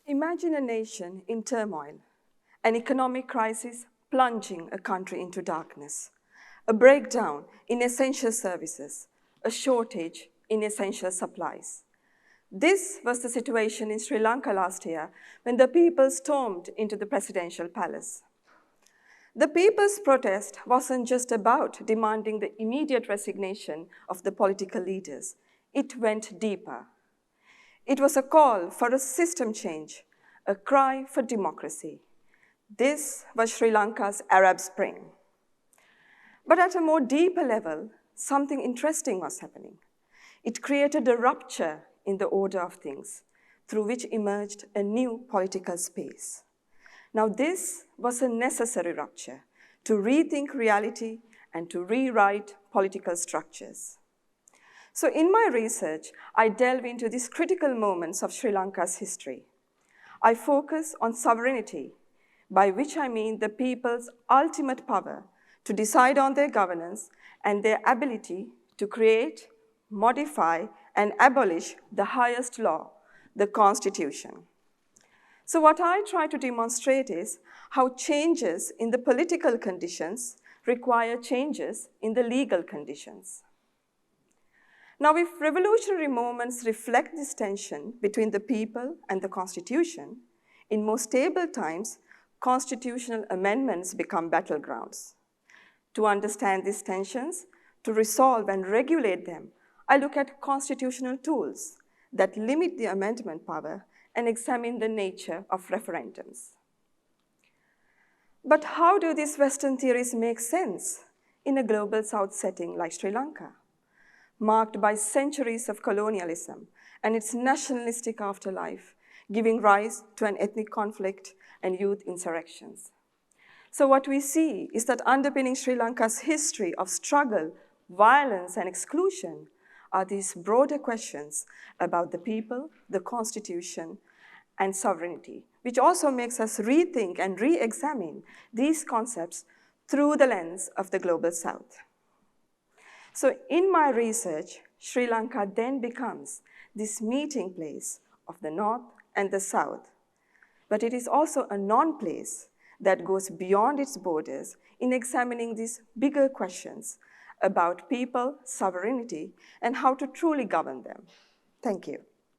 Imagine a nation in turmoil, an economic crisis plunging a country into darkness, a breakdown in essential services, a shortage in essential supplies. This was the situation in Sri Lanka last year when the people stormed into the presidential palace. The people's protest wasn't just about demanding the immediate resignation of the political leaders. It went deeper. It was a call for a system change, a cry for democracy. This was Sri Lanka's Arab Spring. But at a more deeper level, something interesting was happening. It created a rupture in the order of things, through which emerged a new political space. Now, this was a necessary rupture to rethink reality and to rewrite political structures. So in my research, I delve into these critical moments of Sri Lanka's history. I focus on sovereignty, by which I mean the people's ultimate power to decide on their governance and their ability to create, modify, and abolish the highest law, the Constitution. So what I try to demonstrate is how changes in the political conditions require changes in the legal conditions. Now, if revolutionary moments reflect this tension between the people and the Constitution, in more stable times, constitutional amendments become battlegrounds. To understand these tensions, to resolve and regulate them, I look at constitutional tools that limit the amendment power and examine the nature of referendums. But how do these Western theories make sense in a global South setting like Sri Lanka, marked by centuries of colonialism and its nationalistic afterlife, giving rise to an ethnic conflict and youth insurrections? So what we see is that underpinning Sri Lanka's history of struggle, violence, and exclusion are these broader questions about the people, the Constitution, and sovereignty, which also makes us rethink and re-examine these concepts through the lens of the Global South. So in my research, Sri Lanka then becomes this meeting place of the North and the South, but it is also a non-place that goes beyond its borders in examining these bigger questions about people, sovereignty, and how to truly govern them. Thank you.